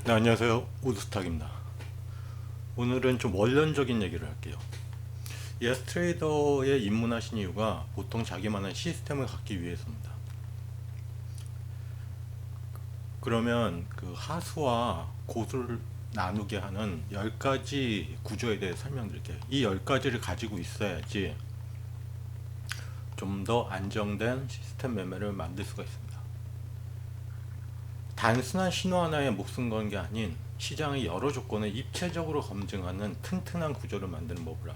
네, 안녕하세요. 우드스탁입니다. 오늘은 좀 원론적인 얘기를 할게요. 예스트레이더에 입문하신 이유가 보통 자기만의 시스템을 갖기 위해서입니다. 그러면 그 하수와 고수를 나누게 하는 10가지 구조에 대해 설명드릴게요. 이 10가지를 가지고 있어야지 좀 더 안정된 시스템 매매를 만들 수가 있습니다. 단순한 신호 하나에 목숨 건 게 아닌 시장의 여러 조건을 입체적으로 검증하는 튼튼한 구조를 만드는 법이라.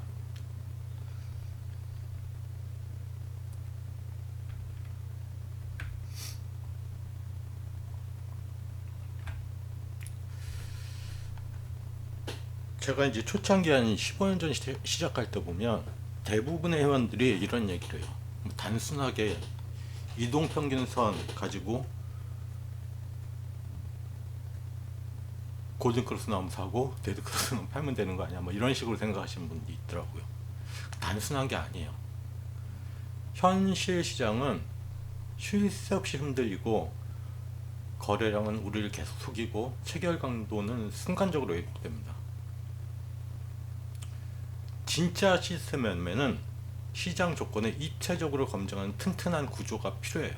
제가 이제 초창기 한 15년 전 시작할 때 보면 대부분의 회원들이 이런 얘기를 해요. 단순하게 이동평균선 가지고 골든크로스 나오면 사고 데드크로스 나오면 팔면 되는 거 아니야, 뭐 이런 식으로 생각하시는 분들이 있더라고요. 단순한 게 아니에요. 현실 시장은 쉴 새 없이 흔들리고 거래량은 우리를 계속 속이고 체결 강도는 순간적으로 왜곡됩니다. 진짜 시스템 매매는 시장 조건을 입체적으로 검증하는 튼튼한 구조가 필요해요.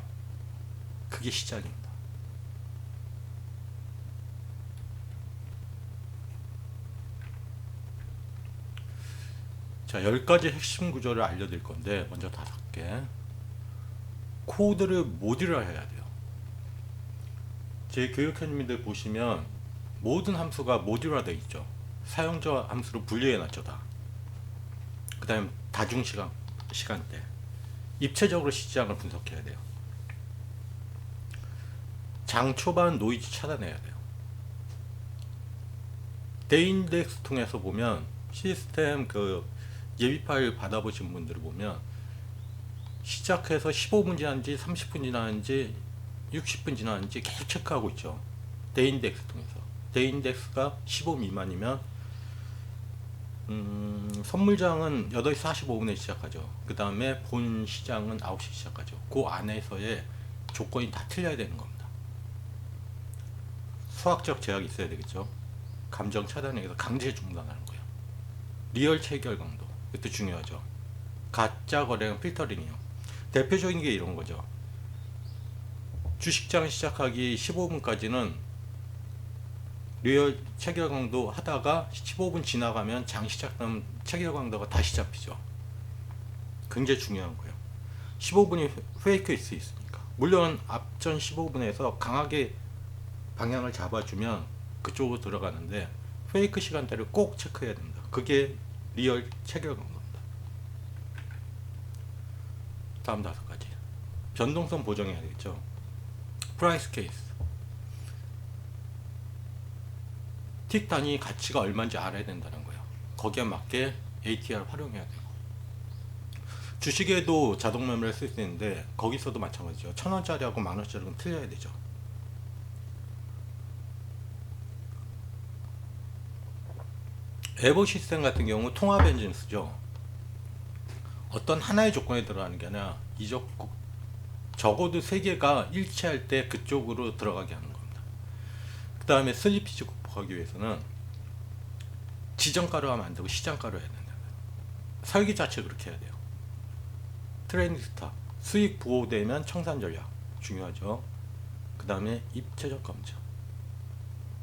그게 시작입니다. 자, 10가지 핵심 구조를 알려드릴 건데, 먼저 5개. 코드를 모듈화 해야 돼요. 제 교육현님들 보시면 모든 함수가 모듈화 되어 있죠. 사용자 함수로 분리해 놨죠, 다. 그 다음에 시간대. 입체적으로 시장을 분석해야 돼요. 장 초반 노이즈 차단해야 돼요. 데이인덱스 통해서 보면 시스템 그 예비 파일 받아보신 분들을 보면 시작해서 15분 지났는지 30분 지났는지 60분 지났는지 계속 체크하고 있죠. 데이인덱스 통해서. 데이인덱스가 15 미만이면 선물장은 8시 45분에 시작하죠. 그 다음에 본 시장은 9시 시작하죠. 그 안에서의 조건이 다 틀려야 되는 겁니다. 수학적 제약이 있어야 되겠죠. 감정 차단에서 강제 중단하는 거예요. 리얼 체결 강도, 이것도 중요하죠. 가짜 거래량 필터링이요. 대표적인 게 이런 거죠. 주식장 시작하기 15분까지는 리얼 체결 강도 하다가 15분 지나가면 장 시작하면 체결 강도가 다시 잡히죠. 굉장히 중요한 거예요. 15분이 페이크일 수 있으니까. 물론 앞전 15분에서 강하게 방향을 잡아주면 그쪽으로 들어가는데 페이크 시간대를 꼭 체크해야 됩니다. 그게 리얼 체결 강도입니다. 다음 5가지. 변동성 보정해야 되겠죠. 프라이스 케이스. 틱 단위 가치가 얼마인지 알아야 된다는 거예요. 거기에 맞게 ATR 활용해야 되고. 주식에도 자동 매매를 쓸 수 있는데 거기서도 마찬가지죠. 1,000원짜리하고 10,000원짜리는 틀려야 되죠. 에버 시스템 같은 경우 통합 엔진 쓰죠. 어떤 하나의 조건에 들어가는 게 아니라 적어도 3개가 일치할 때 그쪽으로 들어가게 하는 겁니다. 그 다음에 슬리피지 극복하기 위해서는 지정가로 하면 안 되고 시장가로 해야 된다. 설계 자체 그렇게 해야 돼요. 트레이닝 스탑, 수익 보호되면 청산 전략 중요하죠. 그 다음에 입체적 검증,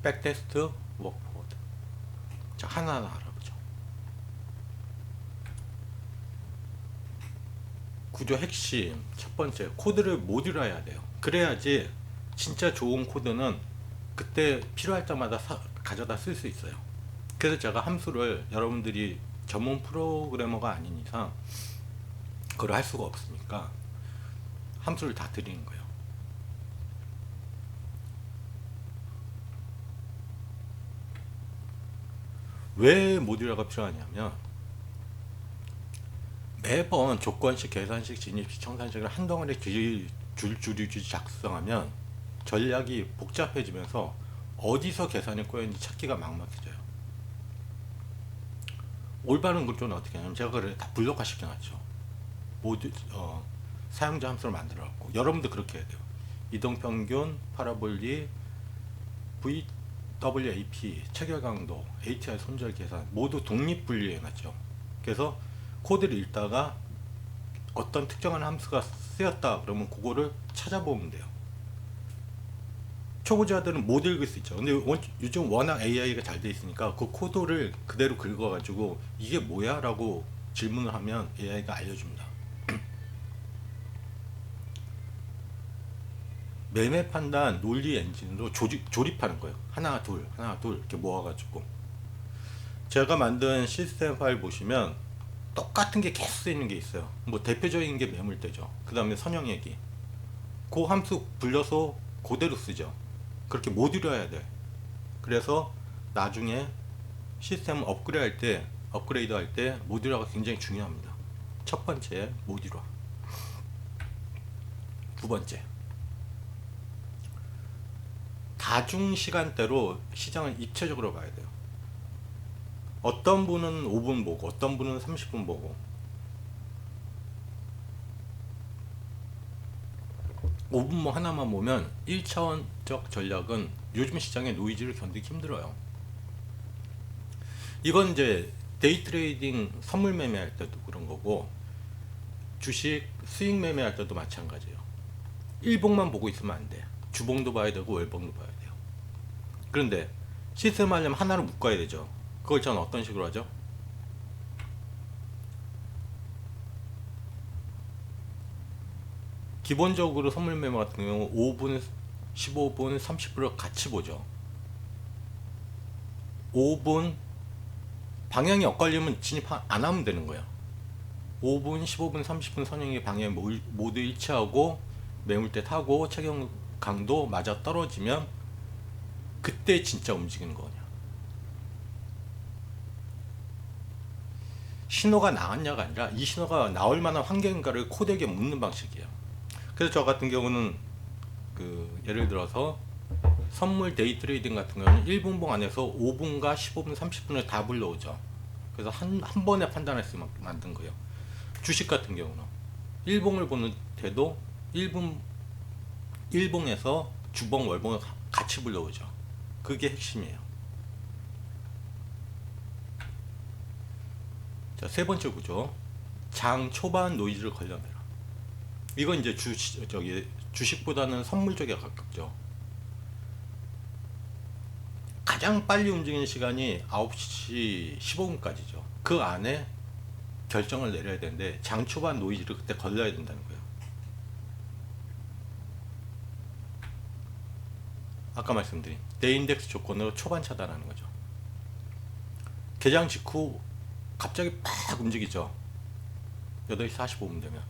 백테스트, 워크포워드. 자, 하나하나 알아보죠. 구조 핵심 첫 번째, 코드를 모듈화해야 돼요. 그래야지 진짜 좋은 코드는 그때 필요할 때마다 가져다 쓸 수 있어요. 그래서 제가 함수를 여러분들이 전문 프로그래머가 아닌 이상 그걸 할 수가 없으니까 함수를 다 드리는 거예요. 왜 모듈화가 필요하냐면 매번 조건식, 계산식, 진입식, 청산식을 한 덩어리 줄줄이 작성하면 전략이 복잡해지면서 어디서 계산이 꼬였는지 찾기가 막막해져요. 올바른 구조는 어떻게 하냐면 제가 그걸 다 블록화 시켜놨죠. 사용자 함수를 만들어갖고 여러분도 그렇게 해야 돼요. 이동평균, 파라볼리, V WAP, 체결 강도, ATR 손절 계산 모두 독립 분리해 놨죠. 그래서 코드를 읽다가 어떤 특정한 함수가 쓰였다 그러면 그거를 찾아보면 돼요. 초보자들은 못 읽을 수 있죠. 근데 요즘 워낙 AI가 잘 돼 있으니까 그 코드를 그대로 긁어 가지고 이게 뭐야? 라고 질문을 하면 AI가 알려줍니다. 매매 판단 논리 엔진으로 조립하는 거예요. 하나 둘 이렇게 모아가지고. 제가 만든 시스템 파일 보시면 똑같은 게 계속 쓰이는 게 있어요. 뭐 대표적인 게 매물대죠. 그 다음에 선형얘기. 그 함수 불려서 그대로 쓰죠. 그렇게 못 이뤄야 돼. 그래서 나중에 시스템 업그레이드 할 때 모듈화가 굉장히 중요합니다. 첫 번째 모듈화. 두 번째, 다중 시간대로 시장을 입체적으로 봐야 돼요. 어떤 분은 5분 보고 어떤 분은 30분 보고. 5분 뭐 하나만 보면 1차원적 전략은 요즘 시장의 노이즈를 견디기 힘들어요. 이건 이제 데이 트레이딩 선물 매매할 때도 그런 거고 주식 수익 매매할 때도 마찬가지예요. 일봉만 보고 있으면 안 돼. 주봉도 봐야 되고 월봉도 봐야 돼요. 그런데 시스템 하려면 하나로 묶어야 되죠. 그걸 저는 어떤 식으로 하죠? 기본적으로 선물 매매 같은 경우 5분, 15분, 30분을 같이 보죠. 5분 방향이 엇갈리면 진입 안 하면 되는 거예요. 5분, 15분, 30분 선행의 방향이 모두 일치하고 매물대 타고 체경 강도 맞아 떨어지면 그때 진짜 움직이는 거냐. 신호가 나왔냐가 아니라 이 신호가 나올 만한 환경인가를 코드에게 묻는 방식이에요. 그래서 저 같은 경우는 예를 들어서 선물 데이 트레이딩 같은 경우는 1분봉 안에서 5분과 15분, 30분을 다 불러오죠. 그래서 한 번에 판단할 수 있게 만든 거예요. 주식 같은 경우는 1봉을 보는 때도 1봉에서 주봉, 월봉을 같이 불러오죠. 그게 핵심이에요. 자, 세 번째 구조. 장 초반 노이즈를 걸러내라. 이건 이제 주식보다는 선물 쪽에 가깝죠. 가장 빨리 움직이는 시간이 9시 15분까지죠. 그 안에 결정을 내려야 되는데 장 초반 노이즈를 그때 걸러야 된다는 거예요. 아까 말씀드린 대인덱스 조건으로 초반 차단하는 거죠. 개장 직후 갑자기 팍 움직이죠. 8시 45분 되면.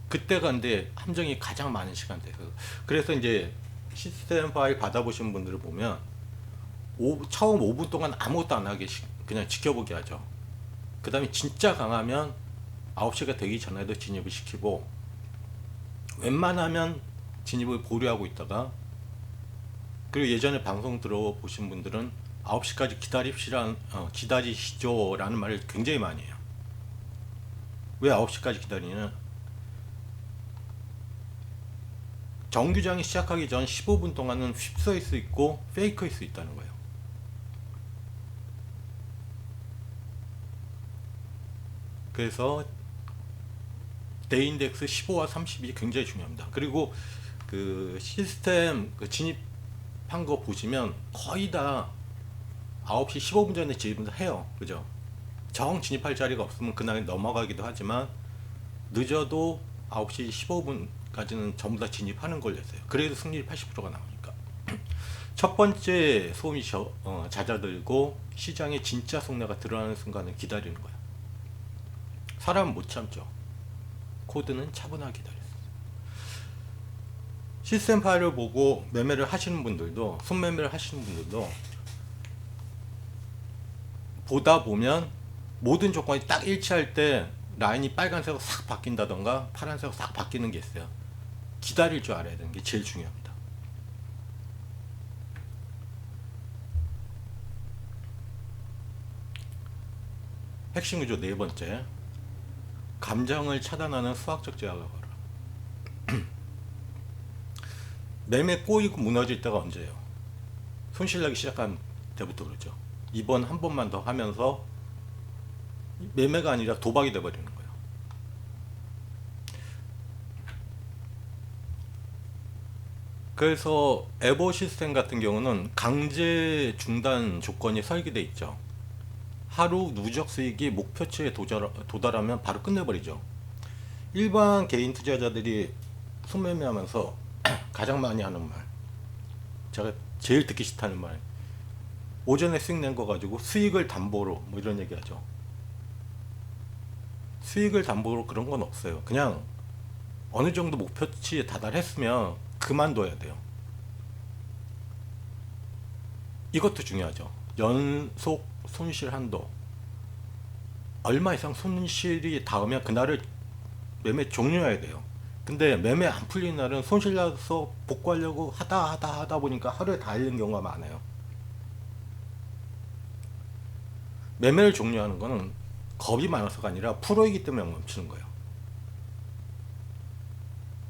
그때가 근데 함정이 가장 많은 시간대예요. 그래서 이제 시스템 파일 받아보신 분들을 보면 처음 5분 동안 아무것도 안 하게 그냥 지켜보게 하죠. 그 다음에 진짜 강하면 9시가 되기 전에도 진입을 시키고 웬만하면 진입을 보류하고 있다가, 그리고 예전에 방송 들어보신 분들은 9시까지 기다리시죠 라는 말을 굉장히 많이 해요. 왜 9시까지 기다리냐면 정규장이 시작하기 전 15분 동안은 휩쓸릴 수 있고 페이크일 수 있다는 거예요. 그래서 데이인덱스 15와 30이 굉장히 중요합니다. 그리고 그 시스템 진입한 거 보시면 거의 다 9시 15분 전에 진입을 해요. 그죠? 정 진입할 자리가 없으면 그날 넘어가기도 하지만 늦어도 9시 15분까지는 전부 다 진입하는 걸로 했어요. 그래도 승률이 80%가 나오니까. 첫 번째 소음이 잦아들고 시장의 진짜 속내가 드러나는 순간을 기다리는 거예요. 사람은 못 참죠. 코드는 차분하게 기다렸어요. 시스템 파일을 보고 매매를 하시는 분들도, 손매매를 하시는 분들도 보다 보면 모든 조건이 딱 일치할 때 라인이 빨간색으로 싹 바뀐다던가 파란색으로 싹 바뀌는 게 있어요. 기다릴 줄 알아야 되는 게 제일 중요합니다. 핵심 구조 네 번째. 감정을 차단하는 수학적 제약을 걸어. 매매 꼬이고 무너질 때가 언제예요? 손실나기 시작한 때부터 그러죠. 이번 한 번만 더 하면서 매매가 아니라 도박이 돼버리는 거예요. 그래서 에버 시스템 같은 경우는 강제 중단 조건이 설계돼 있죠. 하루 누적 수익이 목표치에 도달하면 바로 끝내버리죠. 일반 개인 투자자들이 손매매하면서 가장 많이 하는 말, 제가 제일 듣기 싫다는 말, 오전에 수익 낸 거 가지고 수익을 담보로 뭐 이런 얘기 하죠. 수익을 담보로 그런 건 없어요. 그냥 어느 정도 목표치에 다달했으면 그만둬야 돼요. 이것도 중요하죠. 연속 손실 한도, 얼마 이상 손실이 닿으면 그날을 매매 종료해야 돼요. 근데 매매 안 풀리는 날은 손실 나서 복구하려고 하다 보니까 하루에 다 잃는 경우가 많아요. 매매를 종료하는 거는 겁이 많아서가 아니라 프로이기 때문에 멈추는 거예요.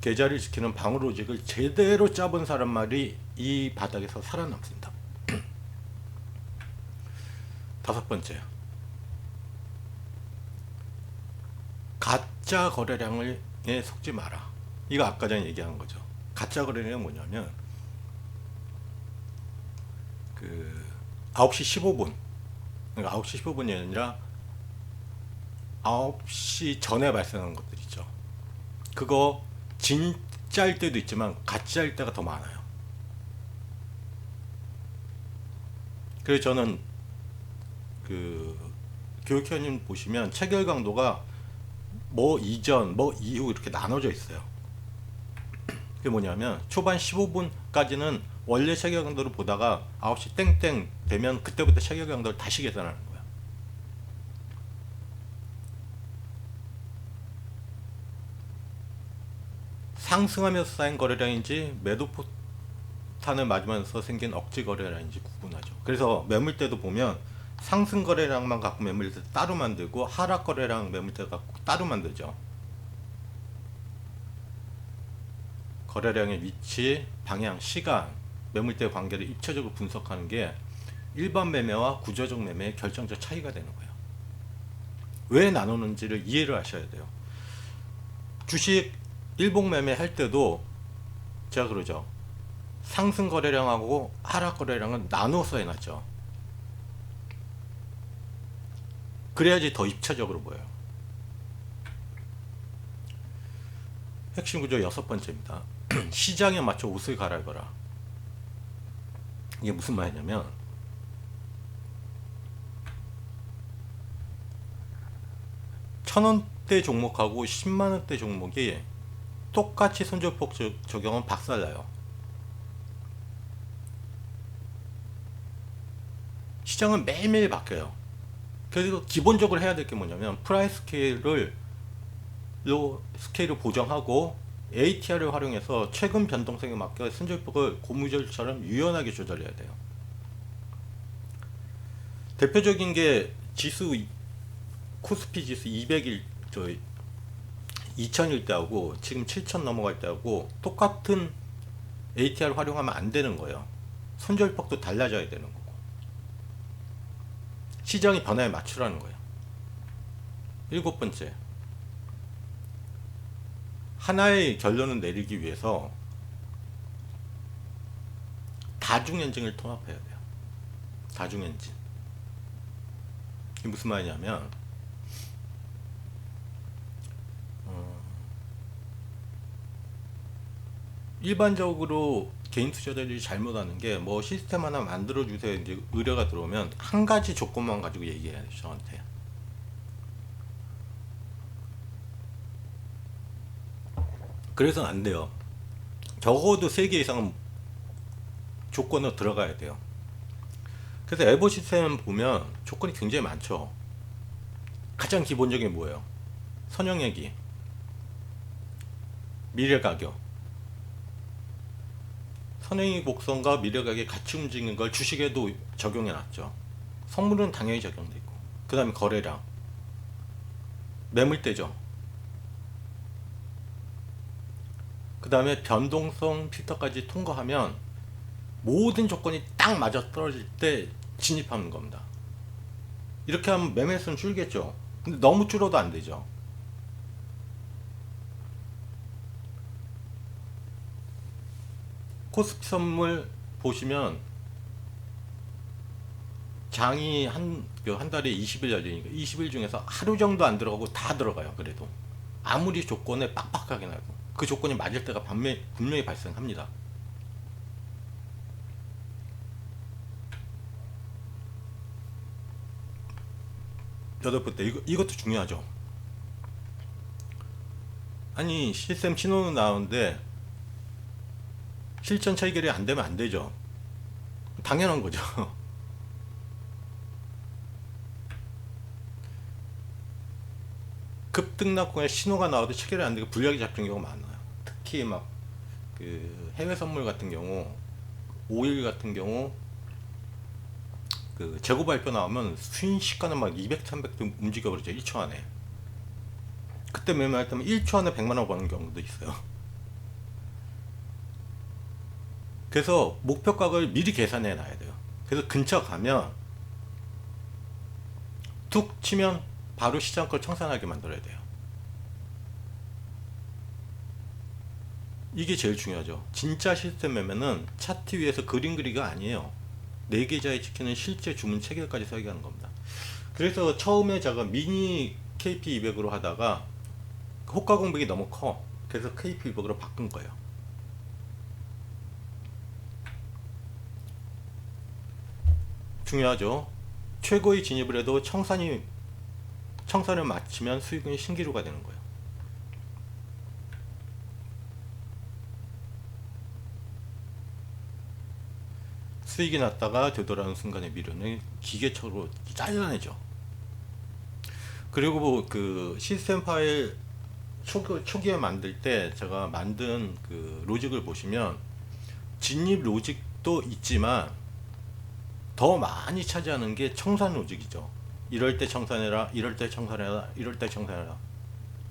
계좌를 지키는 방어로직을 제대로 짜본 사람만이 이 바닥에서 살아남습니다. 다섯 번째, 가짜 거래량에 속지 마라. 이거 아까 전에 얘기한 거죠. 가짜 거래량은 뭐냐면 9시 15분, 그러니까 9시 15분이 아니라 9시 전에 발생하는 것들 있죠. 그거 진짜일 때도 있지만 가짜일 때가 더 많아요. 그래서 저는 교육회원님 보시면 체결 강도가 뭐 이전 뭐 이후 이렇게 나눠져 있어요. 그게 뭐냐면 초반 15분까지는 원래 체결 강도를 보다가 9시 땡땡 되면 그때부터 체결 강도를 다시 계산하는 거예요. 상승하면서 쌓인 거래량인지 매도 포탄을 맞으면서 생긴 억지 거래량인지 구분하죠. 그래서 매물대도 보면 상승 거래량만 갖고 매물대 따로 만들고 하락 거래량 매물대 갖고 따로 만들죠. 거래량의 위치, 방향, 시간, 매물대 관계를 입체적으로 분석하는 게 일반 매매와 구조적 매매의 결정적 차이가 되는 거예요. 왜 나누는지를 이해를 하셔야 돼요. 주식 일봉 매매 할 때도 제가 그러죠. 상승 거래량하고 하락 거래량은 나눠서 해놨죠. 그래야지 더 입체적으로 보여요. 핵심 구조 여섯 번째입니다. 시장에 맞춰 옷을 갈아입어라. 이게 무슨 말이냐면 천원대 종목하고 10만원대 종목이 똑같이 손절폭 적용은 박살나요. 시장은 매일매일 바뀌어요. 그래서 기본적으로 해야 될 게 뭐냐면 프라이스 스케일을 보정하고 ATR을 활용해서 최근 변동성에 맞게 손절폭을 고무줄처럼 유연하게 조절해야 돼요. 대표적인 게 지수, 코스피 지수 200일 2000일 때하고 지금 7000 넘어갈 때하고 똑같은 ATR 활용하면 안 되는 거예요. 손절폭도 달라져야 되는 거고 시장의 변화에 맞추라는 거예요. 일곱 번째, 하나의 결론을 내리기 위해서 다중 엔진을 통합해야 돼요. 다중 엔진. 이게 무슨 말이냐면 일반적으로 개인 투자자들이 잘못하는 게 뭐 시스템 하나 만들어 주세요 이제 의뢰가 들어오면 한 가지 조건만 가지고 얘기해야 돼요. 저한테. 그래서는 안 돼요. 적어도 3개 이상은 조건으로 들어가야 돼요. 그래서 에버 시스템 보면 조건이 굉장히 많죠. 가장 기본적인 게 뭐예요? 선형액이, 미래가격, 선행이 곡선과 미래가격이 같이 움직이는 걸 주식에도 적용해 놨죠. 선물은 당연히 적용돼 있고, 그 다음에 거래량, 매물대죠. 그 다음에 변동성 필터까지 통과하면 모든 조건이 딱 맞아 떨어질 때 진입하는 겁니다. 이렇게 하면 매매수는 줄겠죠. 근데 너무 줄어도 안 되죠. 코스피 선물 보시면 장이 한 달에 20일 열리니까 20일 중에서 하루 정도 안 들어가고 다 들어가요. 그래도 아무리 조건에 빡빡하게 나고 그 조건이 맞을 때가 분명히 발생합니다. 여덟 번째, 이것도 중요하죠. 아니 시스템 신호는 나오는데 실전 체결이 안 되면 안 되죠. 당연한 거죠. 급등락권에 신호가 나와도 체결이 안 되고 불리하게 잡힌 경우가 많아요. 특히 막 그 해외 선물 같은 경우, 오일 같은 경우 그 재고 발표 나오면 순식간에 막 200, 300등 움직여 버리죠. 1초 안에. 그때 매매할 때면 1초 안에 100만 원 버는 경우도 있어요. 그래서 목표가를 미리 계산해 놔야 돼요. 그래서 근처 가면 툭 치면 바로 시장걸 청산하게 만들어야 돼요. 이게 제일 중요하죠. 진짜 시스템 매매는 차트 위에서 그림 그리기가 아니에요. 내 계좌에 지키는 실제 주문 체결까지 설계하는 겁니다. 그래서 처음에 제가 미니 KP200으로 하다가 호가 공백이 너무 커. 그래서 KP200으로 바꾼 거예요. 중요하죠. 최고의 진입을 해도 청산을 마치면 수익은 신기루가 되는 거예요. 수익이 났다가 되돌아오는 순간에 미련을 기계처로 잘라내죠. 그리고 그 시스템 파일 초기에 만들 때 제가 만든 그 로직을 보시면 진입 로직도 있지만 더 많이 차지하는 게 청산 로직이죠. 이럴 때 청산해라, 이럴 때 청산해라, 이럴 때 청산해라.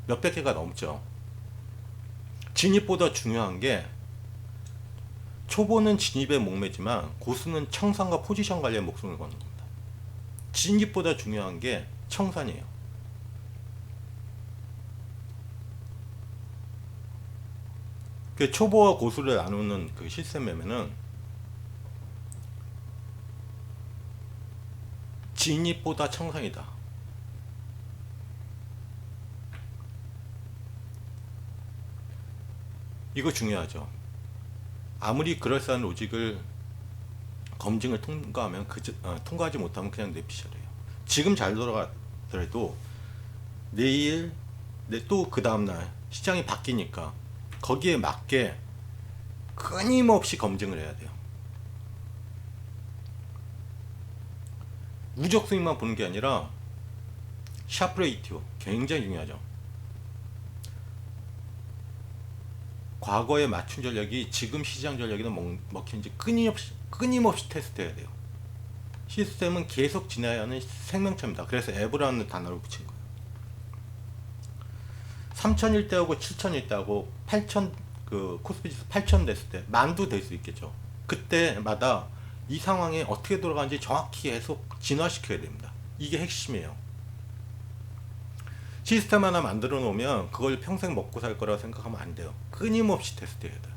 몇백 개가 넘죠. 진입보다 중요한 게 초보는 진입에 목매지만 고수는 청산과 포지션 관리에 목숨을 거는 겁니다. 진입보다 중요한 게 청산이에요. 그 초보와 고수를 나누는 그 시스템 매매는 진입보다 청산이다. 이거 중요하죠. 아무리 그럴싸한 로직을 검증을 통과하면 통과하지 못하면 그냥 내피셜이에요. 지금 잘 돌아가더라도 내일 또 그 다음날 시장이 바뀌니까 거기에 맞게 끊임없이 검증을 해야 돼요. 누적 수익만 보는 게 아니라 샤프 레이티오 굉장히 중요하죠. 과거의 맞춤 전략이 지금 시장 전략에는 먹히는지 끊임없이 테스트해야 돼요. 시스템은 계속 지나야 하는 생명체입니다. 그래서 앱이라는 단어를 붙인 거예요. 3000일대하고 7000일대하고 8000 그 코스피 지수 8000 됐을 때 만도 될 수 있겠죠. 그때마다 이 상황에 어떻게 돌아가는지 정확히 계속 진화시켜야 됩니다. 이게 핵심이에요. 시스템 하나 만들어 놓으면 그걸 평생 먹고 살 거라고 생각하면 안 돼요. 끊임없이 테스트해야 돼요.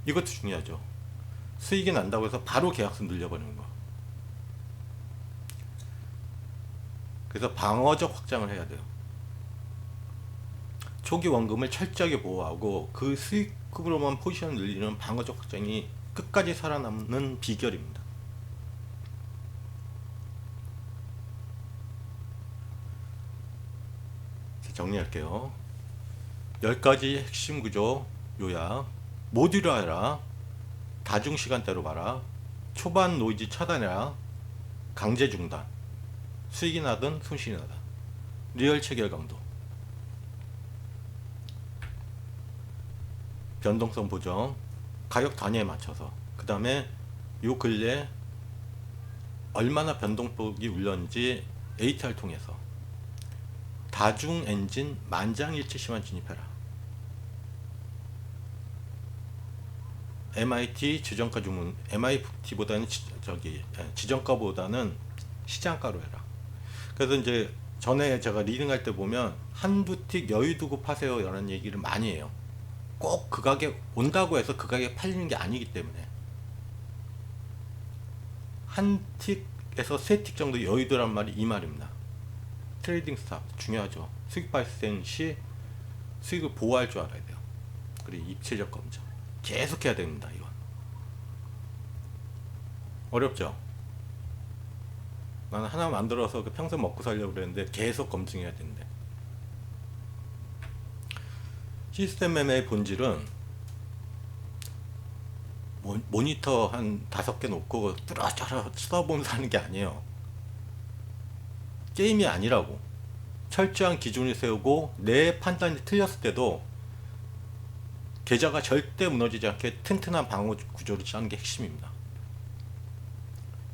이것도 중요하죠. 수익이 난다고 해서 바로 계약서 늘려버리는 거. 그래서 방어적 확장을 해야 돼요. 초기 원금을 철저하게 보호하고 그 수익급으로만 포지션을 늘리는 방어적 확장이 끝까지 살아남는 비결입니다. 정리할게요. 10가지 핵심 구조 요약. 모듈화해라, 다중시간대로 봐라, 초반 노이즈 차단해라, 강제 중단, 수익이 나든 손실이 나든 리얼 체결 강도, 변동성 보정, 가격 단위에 맞춰서, 그 다음에 요 근래 얼마나 변동폭이 울렸는지 ATR 통해서 다중 엔진 만장일치 시만 진입해라. MIT 지정가 주문, MIT보다는 지정가보다는 시장가로 해라. 그래서 이제 전에 제가 리딩할 때 보면 한두 틱 여유 두고 파세요 라는 얘기를 많이 해요. 꼭 그 가격 온다고 해서 그 가격에 팔리는 게 아니기 때문에 한 틱에서 세 틱 정도 여유 두란 말이 이 말입니다. 트레이딩 스탑 중요하죠. 수익 발생 시 수익을 보호할 줄 알아야 돼요. 그리고 입체적 검증 계속 해야 됩니다. 이건 어렵죠. 나는 하나 만들어서 평생 먹고 살려고 그랬는데 계속 검증해야 되는데, 시스템 매매의 본질은 모니터 한 5개 놓고 뚜라뚜라 쳐다보면서 하는 게 아니에요. 게임이 아니라고. 철저한 기준을 세우고 내 판단이 틀렸을 때도 계좌가 절대 무너지지 않게 튼튼한 방어 구조를 짜는 게 핵심입니다.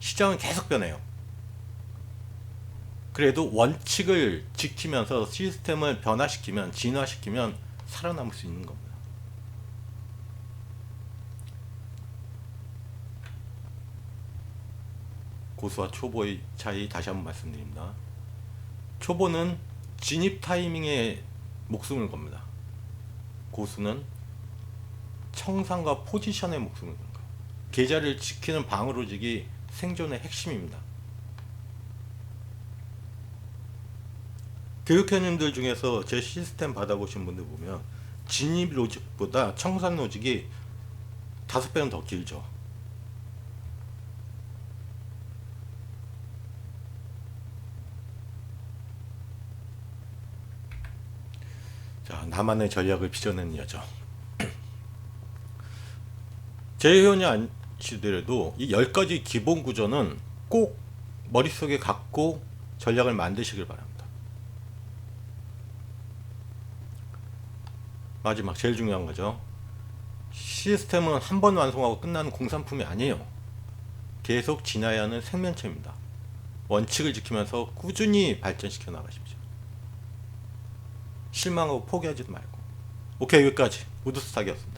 시장은 계속 변해요. 그래도 원칙을 지키면서 시스템을 변화시키면, 진화시키면 살아남을 수 있는 겁니다. 고수와 초보의 차이 다시 한번 말씀드립니다. 초보는 진입 타이밍에 목숨을 겁니다. 고수는 청산과 포지션에 목숨을 거는 거예요. 계좌를 지키는 방어로직이 생존의 핵심입니다. 교육회원님들 중에서 제 시스템 받아보신 분들 보면 진입 로직보다 청산 로직이 5배는 더 길죠. 자, 나만의 전략을 빚어내는 여정. 제 회원이 아니시더라도 이 10가지 기본 구조는 꼭 머릿속에 갖고 전략을 만드시길 바랍니다. 마지막 제일 중요한 거죠. 시스템은 한 번 완성하고 끝나는 공산품이 아니에요. 계속 지나야 하는 생명체입니다. 원칙을 지키면서 꾸준히 발전시켜 나가십시오. 실망하고 포기하지도 말고. 오케이, 여기까지 우드스탁이었습니다.